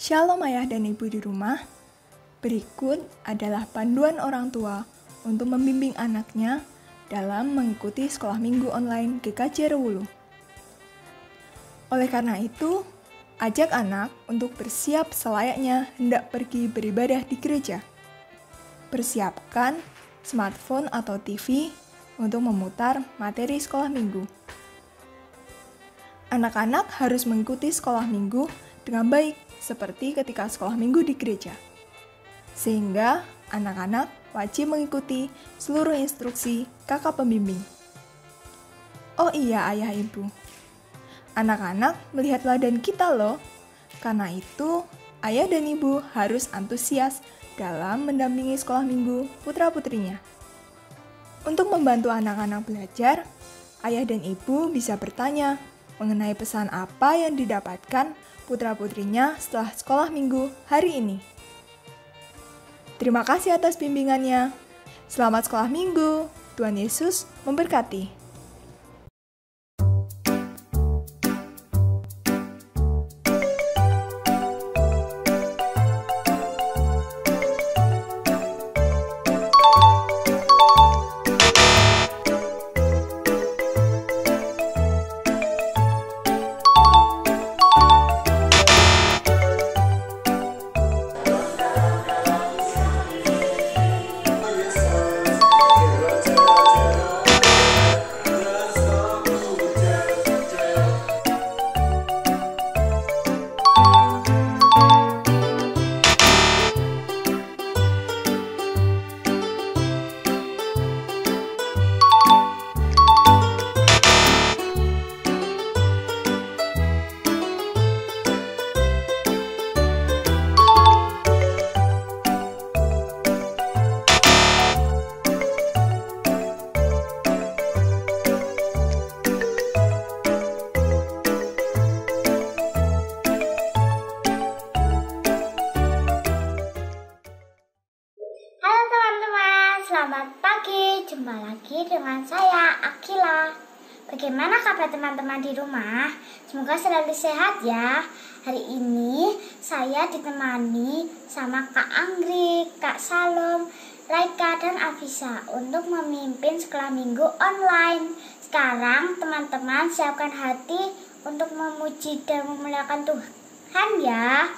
Shalom ayah dan ibu di rumah. Berikut adalah panduan orang tua untuk membimbing anaknya dalam mengikuti sekolah minggu online GKJ Rewulu. Oleh karena itu, ajak anak untuk bersiap selayaknya hendak pergi beribadah di gereja. Persiapkan smartphone atau TV untuk memutar materi sekolah minggu. Anak-anak harus mengikuti sekolah minggu dengan baik seperti ketika sekolah minggu di gereja. Sehingga anak-anak wajib mengikuti seluruh instruksi kakak pembimbing. Oh iya ayah ibu, anak-anak melihat teladan kita loh. Karena itu, ayah dan ibu harus antusias dalam mendampingi sekolah minggu putra-putrinya. Untuk membantu anak-anak belajar, ayah dan ibu bisa bertanya mengenai pesan apa yang didapatkan putra-putrinya setelah sekolah minggu hari ini. Terima kasih atas bimbingannya. Selamat sekolah minggu. Tuhan Yesus memberkati. Selamat pagi, jumpa lagi dengan saya, Akila. Bagaimana kabar teman-teman di rumah? Semoga selalu sehat ya. Hari ini saya ditemani sama Kak Anggrik, Kak Salom, Laika, dan Afisa untuk memimpin sekolah minggu online. Sekarang teman-teman siapkan hati untuk memuji dan memuliakan Tuhan ya.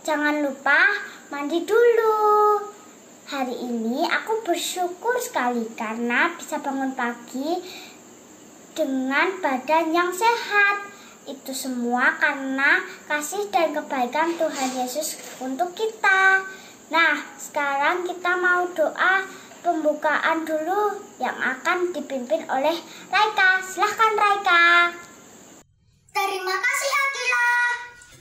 Jangan lupa mandi dulu. Hari ini aku bersyukur sekali karena bisa bangun pagi dengan badan yang sehat. Itu semua karena kasih dan kebaikan Tuhan Yesus untuk kita. Nah, sekarang kita mau doa pembukaan dulu yang akan dipimpin oleh Raika. Silahkan Raika. Terima kasih Akila.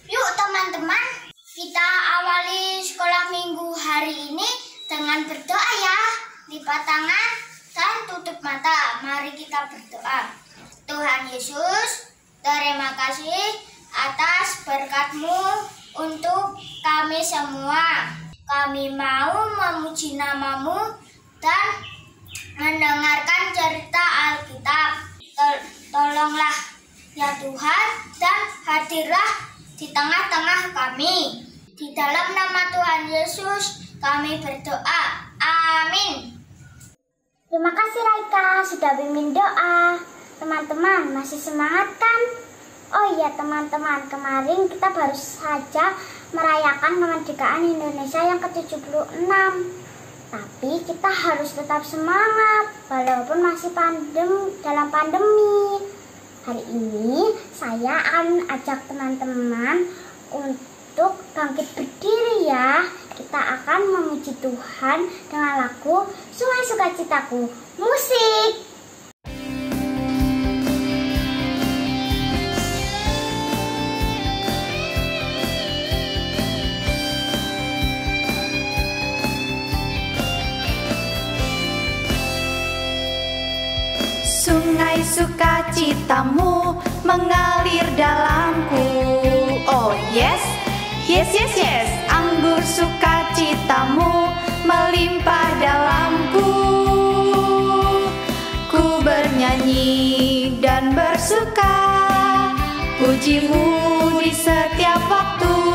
Yuk teman-teman, kita awali sekolah minggu hari ini dengan berdoa ya. Lipat tangan dan tutup mata. Mari kita berdoa. Tuhan Yesus, terima kasih atas berkat-Mu untuk kami semua. Kami mau memuji nama-Mu dan mendengarkan cerita Alkitab. Tolonglah ya Tuhan, dan hadirlah di tengah-tengah kami. Di dalam nama Tuhan Yesus kami berdoa. Amin. Terima kasih Raika sudah bimbing doa. Teman-teman masih semangat kan? Oh iya teman-teman, kemarin kita baru saja merayakan kemerdekaan Indonesia yang ke-76. Tapi kita harus tetap semangat walaupun masih dalam pandemi. Hari ini saya akan ajak teman-teman untuk bangkit berdiri ya. Kita akan memuji Tuhan dengan lagu Sungai Sukacitaku. Musik! Sungai sukacitamu mengalir dalamku. Oh yes, yes, yes, yes. Anggur sukacitamu melimpah dalamku. Ku bernyanyi dan bersuka, pujimu di setiap waktu.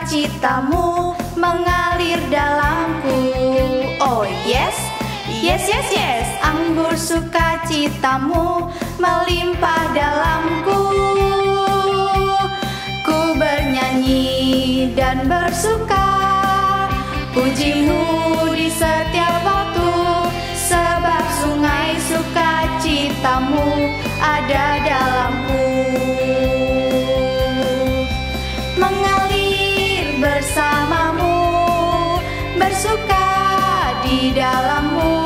sukacitamu mengalir dalamku. Oh yes, yes, yes, yes. Anggur sukacitamu melimpah dalamku. Ku bernyanyi dan bersuka, pujimu di setiap waktu, sebab sungai sukacitamu ada dalamku. Mengalir bersamamu, bersuka di dalammu,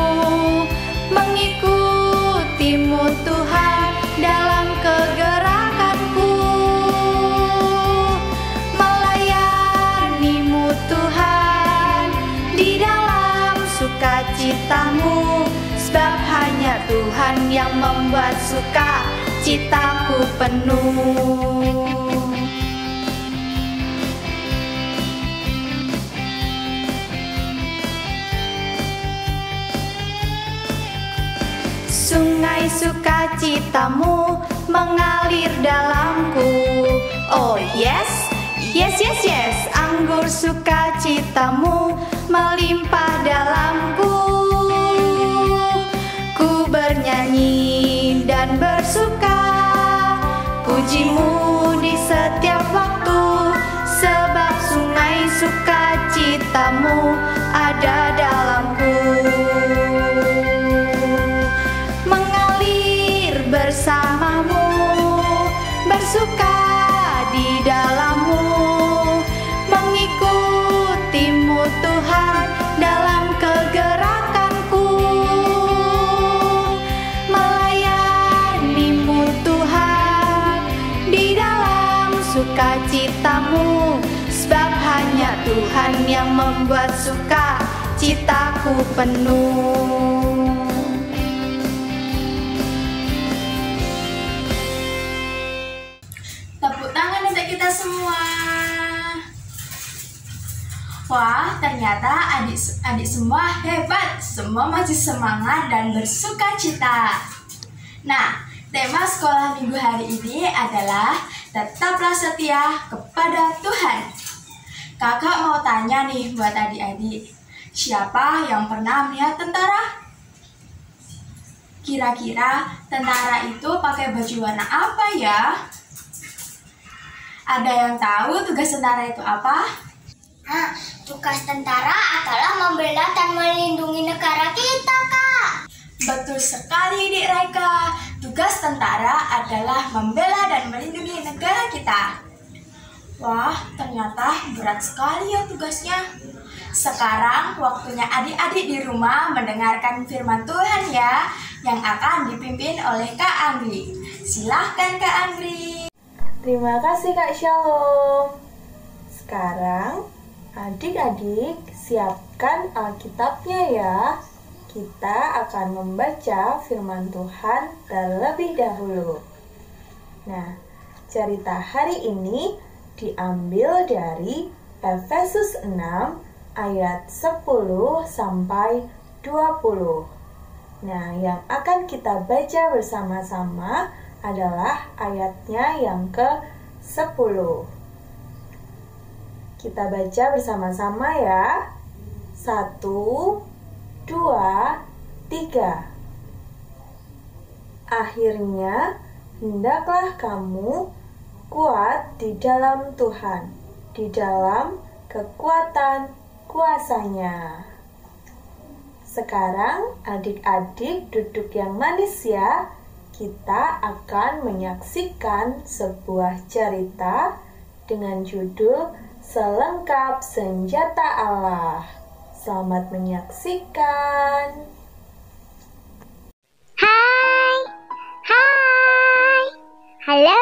mengikutimu Tuhan dalam kegerakanku, melayanimu Tuhan di dalam sukacitamu, sebab hanya Tuhan yang membuat sukacitaku penuh. Sungai sukacitamu mengalir dalamku. Oh yes, yes, yes, yes. Anggur sukacitamu melimpah dalamku. Ku bernyanyi dan bersuka, pujimu di setiap waktu, sebab sungai sukacitamu ada dalamku. Bersamamu, bersuka di dalammu, mengikutimu Tuhan dalam kegerakanku, melayanimu Tuhan di dalam sukacitamu, sebab hanya Tuhan yang membuat sukacitaku penuh. Tepuk tangan untuk kita semua. Wah, ternyata adik-adik semua hebat. Semua masih semangat dan bersuka cita. Nah, tema sekolah minggu hari ini adalah tetaplah setia kepada Tuhan. Kakak mau tanya nih buat adik-adik, siapa yang pernah melihat tentara? Kira-kira tentara itu pakai baju warna apa ya? Ada yang tahu tugas tentara itu apa? Tugas tentara adalah membela dan melindungi negara kita, Kak. Betul sekali, Dik Raika. Tugas tentara adalah membela dan melindungi negara kita. Wah, ternyata berat sekali ya tugasnya. Sekarang waktunya adik-adik di rumah mendengarkan firman Tuhan ya, yang akan dipimpin oleh Kak Anggi. Silahkan Kak Anggi. Terima kasih Kak Shalom. Sekarang adik-adik siapkan Alkitabnya ya. Kita akan membaca firman Tuhan terlebih dahulu. Nah, cerita hari ini diambil dari Efesus 6 ayat 10 sampai 20. Nah, yang akan kita baca bersama-sama adalah ayatnya yang ke-10. Kita baca bersama-sama ya. 1, 2, 3. Akhirnya, hendaklah kamu kuat di dalam Tuhan, di dalam kekuatan kuasanya. Sekarang adik-adik duduk yang manis ya. Kita akan menyaksikan sebuah cerita dengan judul Selengkap Senjata Allah. Selamat menyaksikan. Hai, halo.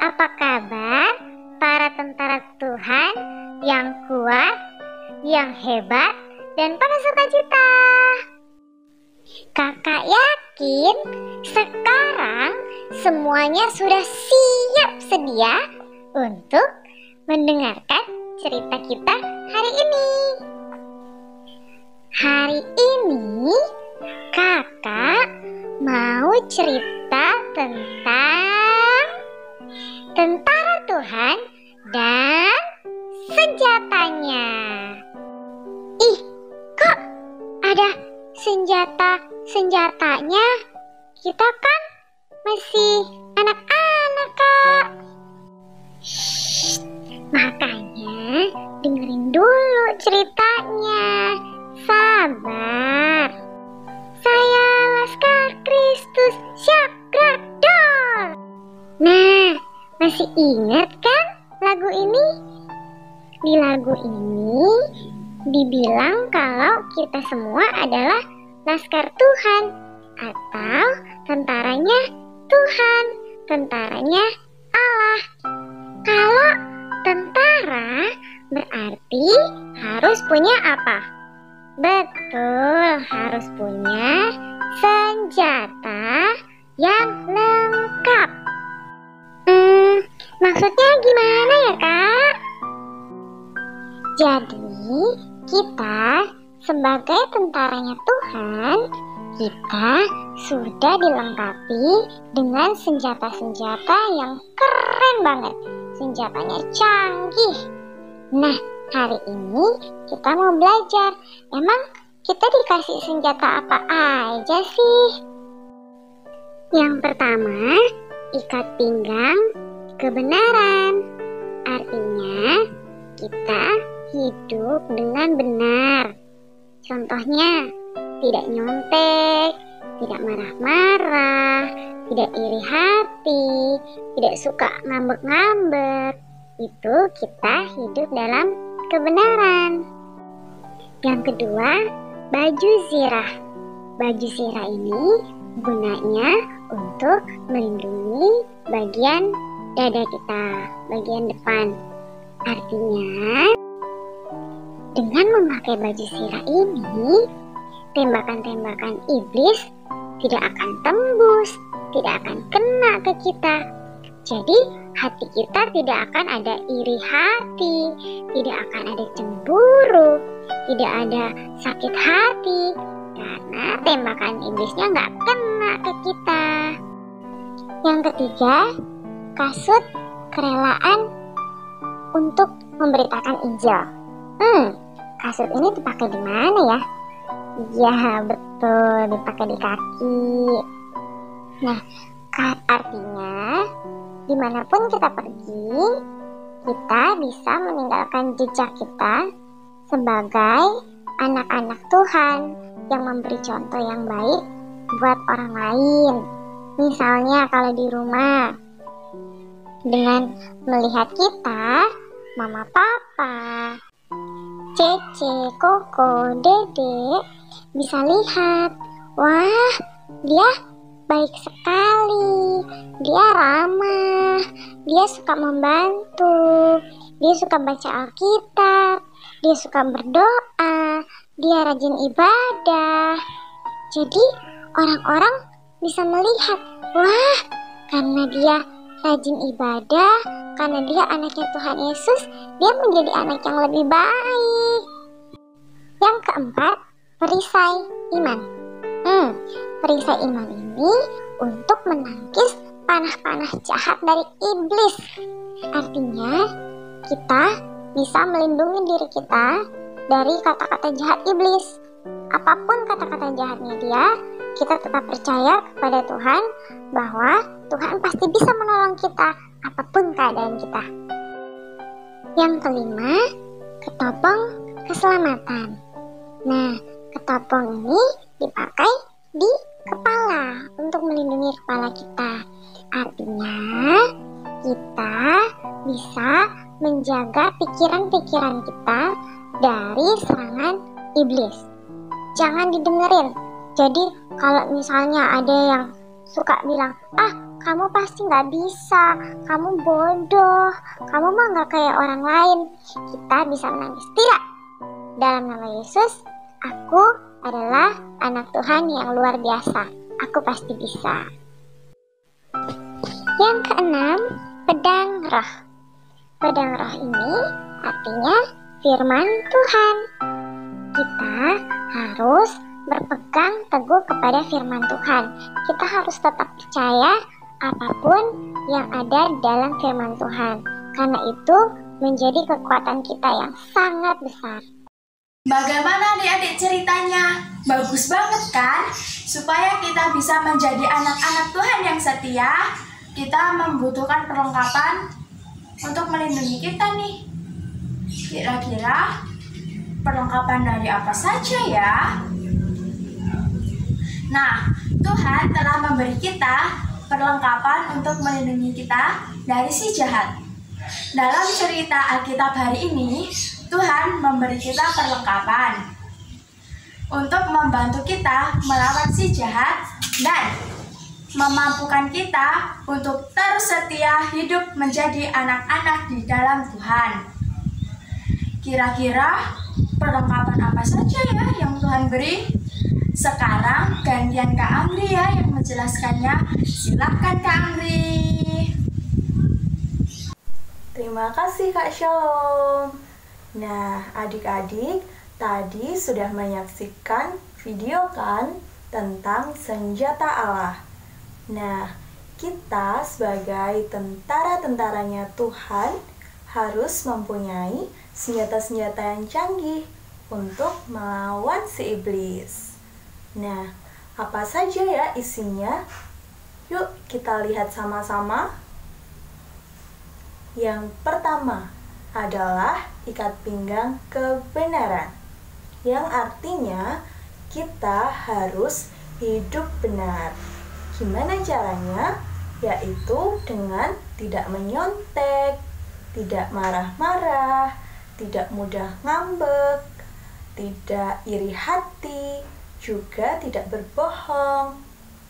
Apa kabar para tentara Tuhan yang kuat, yang hebat, dan penuh sukacita? Kakak yakin sekarang semuanya sudah siap sedia untuk mendengarkan cerita kita hari ini. Hari ini kakak mau cerita tentang tentara Tuhan dan senjatanya? Kita kan masih anak-anak, Kak. Makanya dengerin dulu ceritanya. Sabar. Saya Laskar Kristus Syakrador. Nah, masih ingat kan lagu ini? Di lagu ini dibilang kalau kita semua adalah laskar Tuhan atau tentaranya Tuhan, tentaranya Allah. Kalau tentara berarti harus punya apa? Betul, harus punya senjata yang lengkap. Maksudnya gimana ya, Kak? Jadi, kita sebagai tentaranya Tuhan, kita sudah dilengkapi dengan senjata-senjata yang keren banget. Senjatanya canggih. Nah, hari ini kita mau belajar. Emang kita dikasih senjata apa aja sih? Yang pertama, ikat pinggang kebenaran. Artinya, kita hidup dengan benar. Contohnya, tidak nyontek, tidak marah-marah, tidak iri hati, tidak suka ngambek-ngambek. Itu kita hidup dalam kebenaran. Yang kedua, baju zirah. Baju zirah ini gunanya untuk melindungi bagian dada kita, bagian depan. Artinya, dengan memakai baju zirah ini, tembakan-tembakan iblis tidak akan tembus, tidak akan kena ke kita. Jadi hati kita tidak akan ada iri hati, tidak akan ada cemburu, tidak ada sakit hati, karena tembakan iblisnya nggak kena ke kita. Yang ketiga, kasut kerelaan untuk memberitakan Injil. Kasut ini dipakai di mana ya? Ya betul, dipakai di kaki. Nah, artinya dimanapun kita pergi, kita bisa meninggalkan jejak kita sebagai anak-anak Tuhan yang memberi contoh yang baik buat orang lain. Misalnya kalau di rumah, dengan melihat kita, mama papa, Cece, Koko, Dede bisa lihat, wah dia baik sekali, dia ramah, dia suka membantu, dia suka baca Alkitab, dia suka berdoa, dia rajin ibadah. Jadi orang-orang bisa melihat, wah karena dia rajin ibadah, karena dia anaknya Tuhan Yesus, dia menjadi anak yang lebih baik. Yang keempat, perisai iman. Perisai iman ini untuk menangkis panah-panah jahat dari iblis. Artinya, kita bisa melindungi diri kita dari kata-kata jahat iblis. Apapun kata-kata jahatnya dia, kita tetap percaya kepada Tuhan bahwa Tuhan pasti bisa menolong kita apapun keadaan kita. Yang kelima, ketopong keselamatan. Nah, ketopong ini dipakai di kepala untuk melindungi kepala kita. Artinya, kita bisa menjaga pikiran-pikiran kita dari serangan iblis. Jangan didengerin. Jadi kalau misalnya ada yang suka bilang, kamu pasti gak bisa, kamu bodoh, kamu mah gak kayak orang lain, kita bisa menangis. Tidak, dalam nama Yesus, aku adalah anak Tuhan yang luar biasa, aku pasti bisa. Yang keenam, pedang roh. Pedang roh ini artinya firman Tuhan. Kita harus berpegang teguh kepada firman Tuhan. Kita harus tetap percaya apapun yang ada dalam firman Tuhan, karena itu menjadi kekuatan kita yang sangat besar. Bagaimana adik-adik ceritanya? Bagus banget kan? Supaya kita bisa menjadi anak-anak Tuhan yang setia, kita membutuhkan perlengkapan untuk melindungi kita nih. Kira-kira perlengkapan dari apa saja ya? Nah, Tuhan telah memberi kita perlengkapan untuk melindungi kita dari si jahat. Dalam cerita Alkitab hari ini, Tuhan memberi kita perlengkapan untuk membantu kita melawan si jahat dan memampukan kita untuk terus setia hidup menjadi anak-anak di dalam Tuhan. Kira-kira perlengkapan apa saja ya yang Tuhan beri? Sekarang gantian Kak Amri ya yang menjelaskannya. Silakan Kak Amri. Terima kasih Kak Shalom. Nah, adik-adik tadi sudah menyaksikan video kan tentang senjata Allah. Nah, kita sebagai tentara-tentaranya Tuhan harus mempunyai senjata-senjata yang canggih untuk melawan si iblis. Nah, apa saja ya isinya? Yuk kita lihat sama-sama. Yang pertama adalah ikat pinggang kebenaran, yang artinya kita harus hidup benar. Gimana caranya? Yaitu dengan tidak menyontek, tidak marah-marah, tidak mudah ngambek, tidak iri hati, juga tidak berbohong.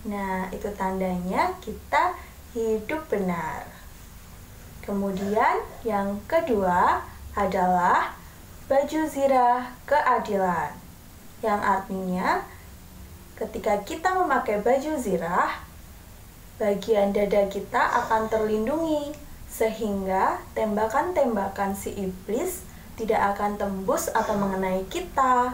Nah, itu tandanya kita hidup benar. Kemudian yang kedua adalah baju zirah keadilan, yang artinya ketika kita memakai baju zirah, bagian dada kita akan terlindungi sehingga tembakan-tembakan si iblis tidak akan tembus atau mengenai kita.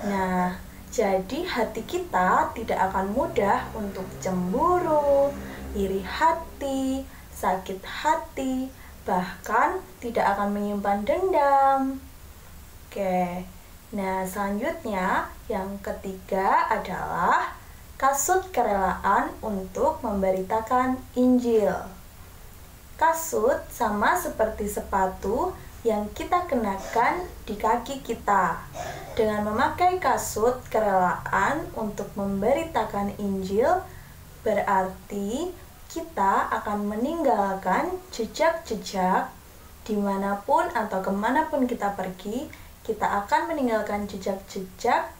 Nah, jadi hati kita tidak akan mudah untuk cemburu, iri hati, sakit hati, bahkan tidak akan menyimpan dendam. Oke, nah selanjutnya yang ketiga adalah kasut kerelaan untuk memberitakan Injil. Kasut sama seperti sepatu yang kita kenakan di kaki kita. Dengan memakai kasut kerelaan untuk memberitakan Injil, berarti kita akan meninggalkan jejak-jejak dimanapun atau kemanapun kita pergi. Kita akan meninggalkan jejak-jejak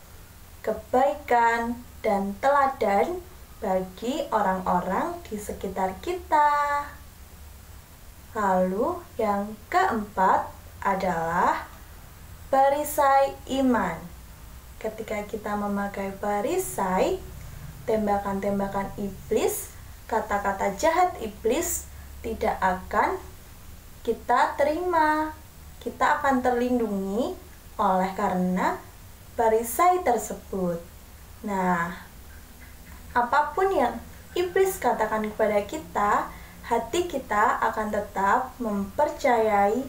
kebaikan dan teladan bagi orang-orang di sekitar kita. Lalu yang keempat adalah perisai iman. Ketika kita memakai perisai, tembakan-tembakan iblis, kata-kata jahat iblis tidak akan kita terima. Kita akan terlindungi oleh karena perisai tersebut. Nah, apapun yang iblis katakan kepada kita, hati kita akan tetap mempercayai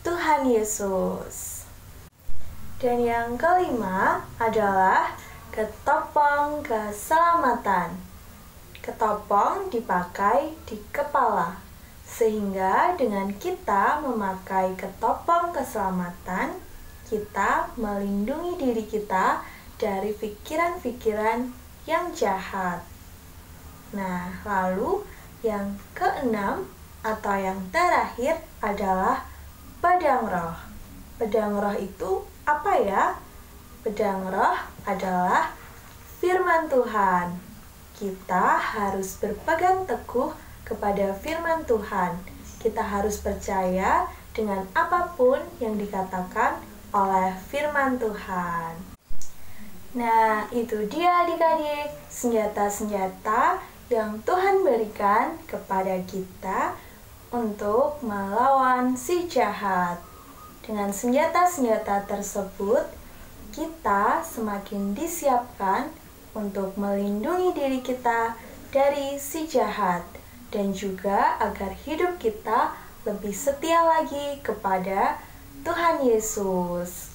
Tuhan Yesus. Dan yang kelima adalah ketopong keselamatan. Ketopong dipakai di kepala, sehingga dengan kita memakai ketopong keselamatan, kita melindungi diri kita dari pikiran-pikiran yang jahat. Nah, lalu yang keenam atau yang terakhir adalah pedang roh. Pedang roh itu apa ya? Pedang roh adalah firman Tuhan. Kita harus berpegang teguh kepada firman Tuhan. Kita harus percaya dengan apapun yang dikatakan oleh firman Tuhan. Nah, itu dia adik-adik, senjata-senjata yang Tuhan berikan kepada kita untuk melawan si jahat. Dengan senjata-senjata tersebut, kita semakin disiapkan untuk melindungi diri kita dari si jahat, dan juga agar hidup kita lebih setia lagi kepada Tuhan Yesus.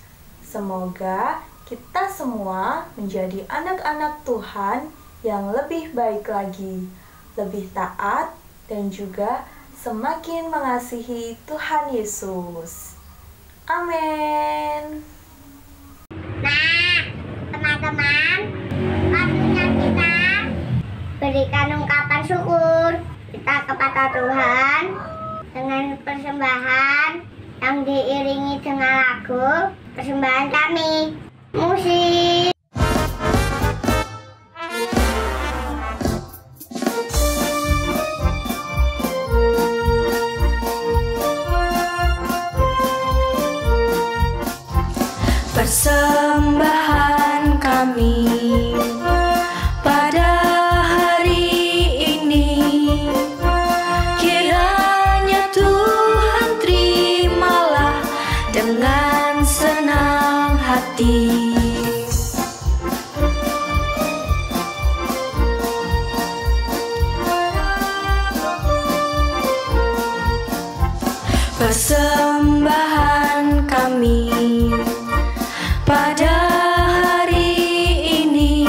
Semoga kita semua menjadi anak-anak Tuhan yang lebih baik lagi, lebih taat, dan juga semakin mengasihi Tuhan Yesus. Amin. Nah, teman-teman, waktunya kita berikan ungkapan syukur kita kepada Tuhan dengan persembahan yang diiringi dengan lagu persembahan kami. Musik. Persembahan kami pada hari ini, kiranya Tuhan terimalah dengan senang hati. Persembahan kami pada hari ini,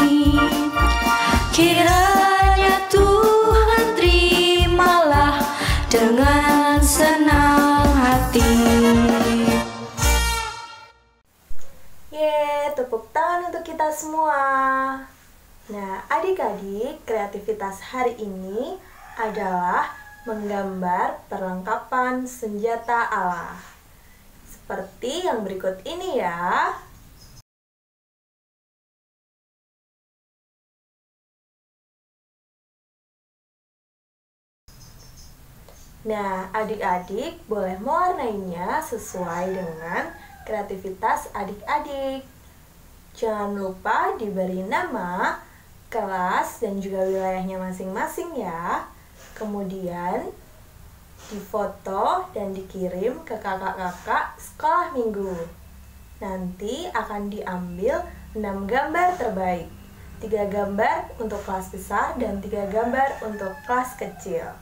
kiranya Tuhan terimalah dengan senang hati. Tepuk tangan untuk kita semua. Nah, adik-adik, kreativitas hari ini adalah menggambar perlengkapan senjata Allah. Seperti yang berikut ini ya. Nah, adik-adik boleh mewarnainya sesuai dengan kreativitas adik-adik. Jangan lupa diberi nama, kelas, dan juga wilayahnya masing-masing ya. Kemudian difoto dan dikirim ke kakak-kakak sekolah minggu. Nanti akan diambil 6 gambar terbaik. 3 gambar untuk kelas besar dan 3 gambar untuk kelas kecil.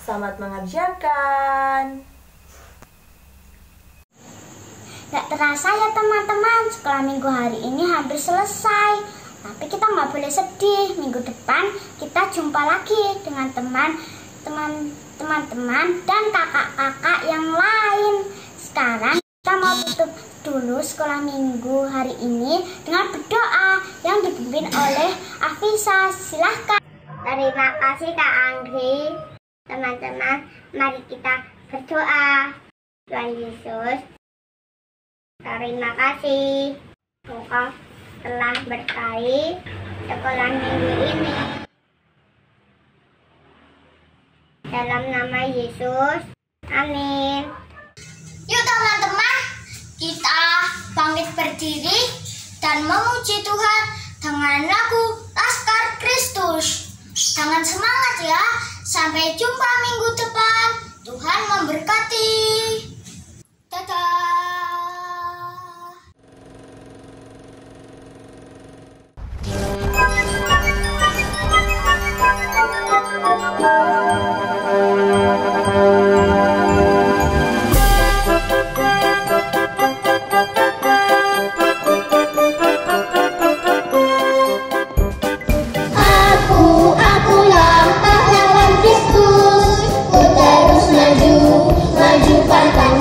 Selamat mengerjakan. Gak terasa ya teman-teman, sekolah minggu hari ini hampir selesai. Tapi kita nggak boleh sedih. Minggu depan kita jumpa lagi dengan teman-teman dan kakak-kakak yang lain. Sekarang kita mau tutup dulu sekolah minggu hari ini dengan berdoa yang dipimpin oleh Afisa. Silahkan. Terima kasih Kak Anggi. Teman-teman, mari kita berdoa. Tuhan Yesus, terima kasih Engkau telah berkahi sekolah minggu ini. Dalam nama Yesus, amin. Yuk teman-teman, kita bangkit berdiri dan memuji Tuhan dengan lagu Laskar Kristus. Dengan semangat ya. Sampai jumpa minggu depan. Tuhan memberkati. Dadah. Aku langkah lawan Kristus, ku terus maju, maju pantang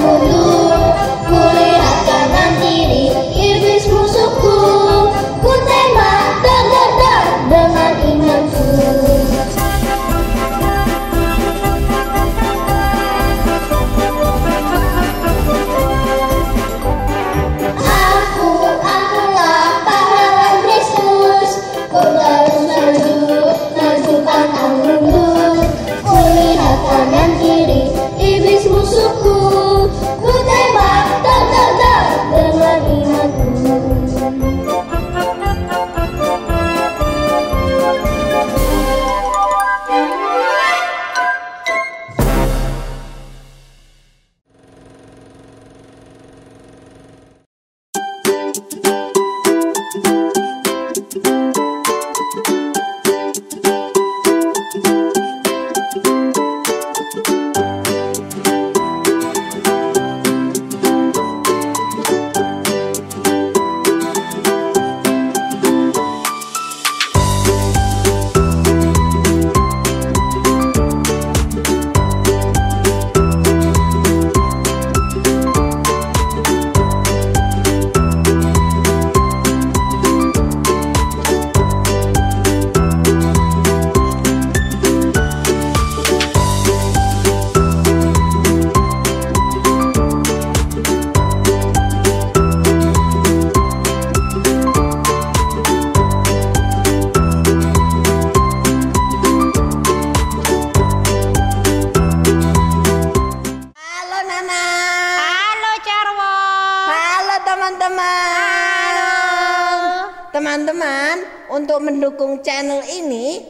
teman-teman, untuk mendukung channel ini,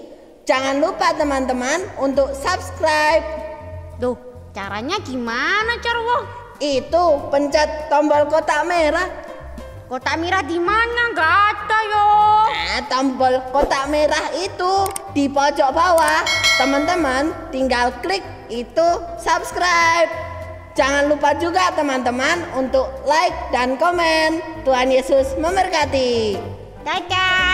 jangan lupa teman-teman untuk subscribe. Duh, caranya gimana, Carwo? Itu pencet tombol kotak merah. Kotak merah di mana? Nggak ada yo. Tombol kotak merah itu di pojok bawah. Teman-teman tinggal klik itu subscribe. Jangan lupa juga teman-teman untuk like dan komen. Tuhan Yesus memberkati. Dadah.